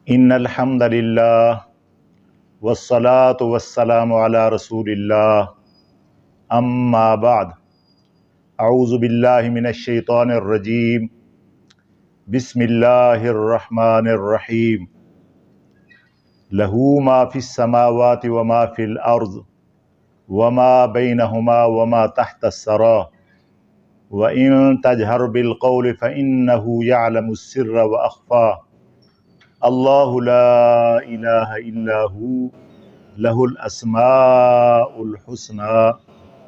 innal hamdalillah wassalatu wassalamu ala rasulillah amma ba'd a'udhu billahi minash shaitanir rajim bismillahir rahmanir rahim lahu ma fis samawati wa ma fil ard wa ma baynahuma wa ma tahta as-sara wa in tajhar bil qawli fa innahu ya'lamu as-sirra wa akhfa Allahu la ilaha illa hu lahul asmaul husna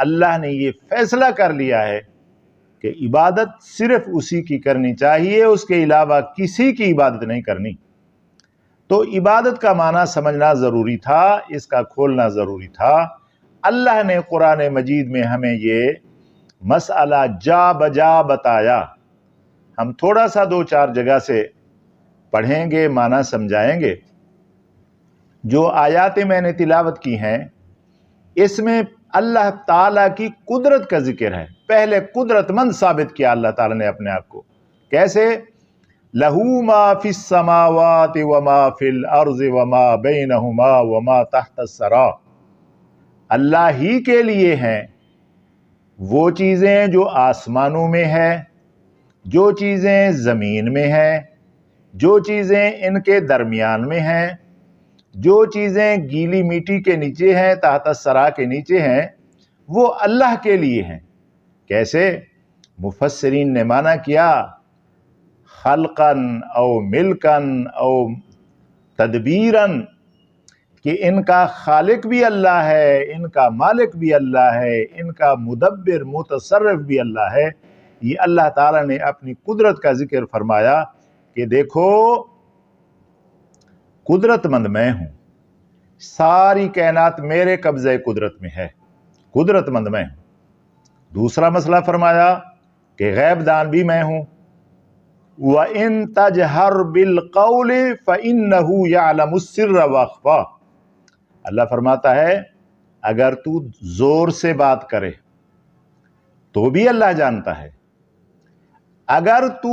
اللہ نے یہ فیصلہ کر لیا ہے کہ عبادت صرف اسی کی کرنی چاہیے، اس کے علاوہ کسی کی عبادت نہیں کرنی۔ تو عبادت کا معنی سمجھنا ضروری تھا، اس کا کھولنا ضروری تھا۔ اللہ نے قرآن مجید میں ہمیں یہ مسئلہ جا بجا بتایا۔ ہم تھوڑا سا 2-4 جگہ سے پڑھیں گے، معنی سمجھائیں گے۔ جو آیات میں نے تلاوت کی ہیں اس میں اللہ تعالیٰ کی قدرت کا ذکر ہے۔ پہلے قدرت مند ثابت کیا اللہ تعالیٰ نے اپنے آپ کو، کیسے؟ لہو ما فی السماوات وما فی الارض وما بینہما وما تحت الثری، اللہ ہی کے لیے ہیں وہ چیزیں جو آسمانوں میں ہے، جو چیزیں زمین میں ہیں، جو چیزیں ان کے درمیان میں ہیں، جو چیزیں گیلی مٹی کے نیچے ہیں، تحت الثری کے نیچے ہیں، وہ اللہ کے لیے ہیں۔ کیسے؟ مفسرین نے معنی کیا خلقاً او ملکاً او تدبیراً، کہ ان کا خالق بھی اللہ ہے، ان کا مالک بھی اللہ ہے، ان کا مدبر متصرف بھی اللہ ہے۔ یہ اللہ تعالیٰ نے اپنی قدرت کا ذکر فرمایا کہ دیکھو قدرت مند میں ہوں، ساری کائنات میرے قبضے قدرت میں ہے، قدرت مند میں ہوں۔ دوسرا مسئلہ فرمایا کہ غیب دان بھی میں ہوں۔ وَإِن تَجْهَرْ بِالْقَوْلِ فَإِنَّهُ يَعْلَمُ السِّرَّ وَأَخْفَى، اللہ فرماتا ہے اگر تو زور سے بات کرے تو بھی اللہ جانتا ہے، اگر تو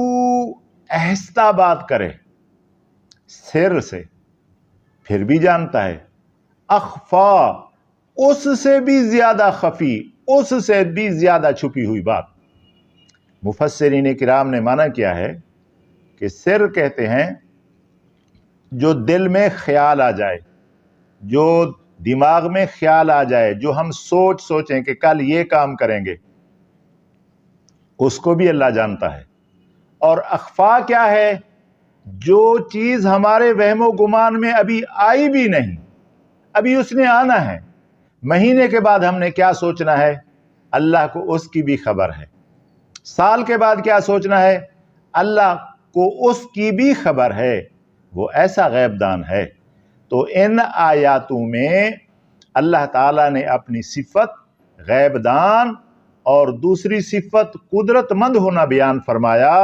آہستہ بات کرے سر سے پھر بھی جانتا ہے۔ اخفا، اس سے بھی زیادہ خفی، اس سے بھی زیادہ چھپی ہوئی بات۔ مفسرین کرام نے معنی کیا ہے کہ سر کہتے ہیں جو دل میں خیال آ جائے، جو دماغ میں خیال آ جائے، جو ہم سوچیں کہ کل یہ کام کریں گے، اس کو بھی اللہ جانتا ہے۔ اور اخفا کیا ہے؟ جو چیز ہمارے وہم و گمان میں ابھی آئی بھی نہیں، ابھی اس نے آنا ہے، مہینے کے بعد ہم نے کیا سوچنا ہے اللہ کو اس کی بھی خبر ہے، سال کے بعد کیا سوچنا ہے اللہ کو اس کی بھی خبر ہے، وہ ایسا غیب دان ہے۔ تو ان آیاتوں میں اللہ تعالیٰ نے اپنی صفت غیب دان اور دوسری صفت قدرت مند ہونا بیان فرمایا۔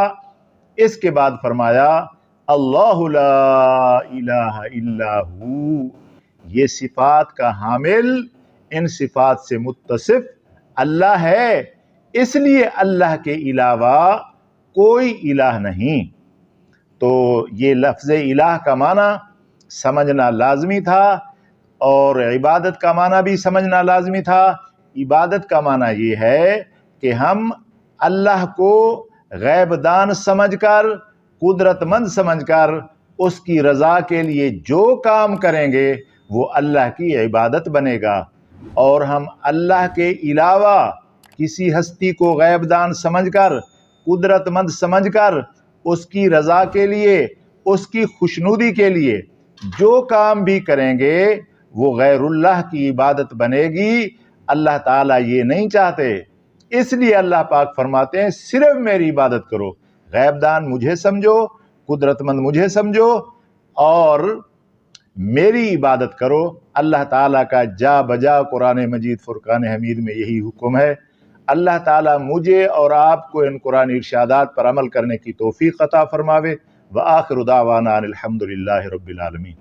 اس کے بعد فرمایا اللہ لا الہ الا ہو، یہ صفات کا حامل، ان صفات سے متصف اللہ ہے، اس لیے اللہ کے علاوہ کوئی الہ نہیں۔ تو یہ لفظ الہ کا معنی سمجھنا لازمی تھا، اور عبادت کا معنی بھی سمجھنا لازمی تھا۔ عبادت کا معنی یہ ہے کہ ہم اللہ کو غیب دان سمجھ کر، قدرت مند سمجھ کر، اس کی رضا کے لیے جو کام کریں گے وہ اللہ کی عبادت بنے گا۔ اور ہم اللہ کے علاوہ کسی ہستی کو غیب دان سمجھ کر، قدرت مند سمجھ کر، اس کی رضا کے لیے، اس کی خوشنودی کے لیے جو کام بھی کریں گے وہ غیر اللہ کی عبادت بنے گی۔ اللہ تعالیٰ یہ نہیں چاہتے، اس لیے اللہ پاک فرماتے ہیں صرف میری عبادت کرو، غیب دان مجھے سمجھو، قدرت مند مجھے سمجھو، اور میری عبادت کرو۔ اللہ تعالیٰ کا جا بجا قرآن مجید فرقان حمید میں یہی حکم ہے۔ اللہ تعالیٰ مجھے اور آپ کو ان قرآن ارشادات پر عمل کرنے کی توفیق عطا فرماوے۔ وآخر دعوانا ان الحمد للہ رب العالمین۔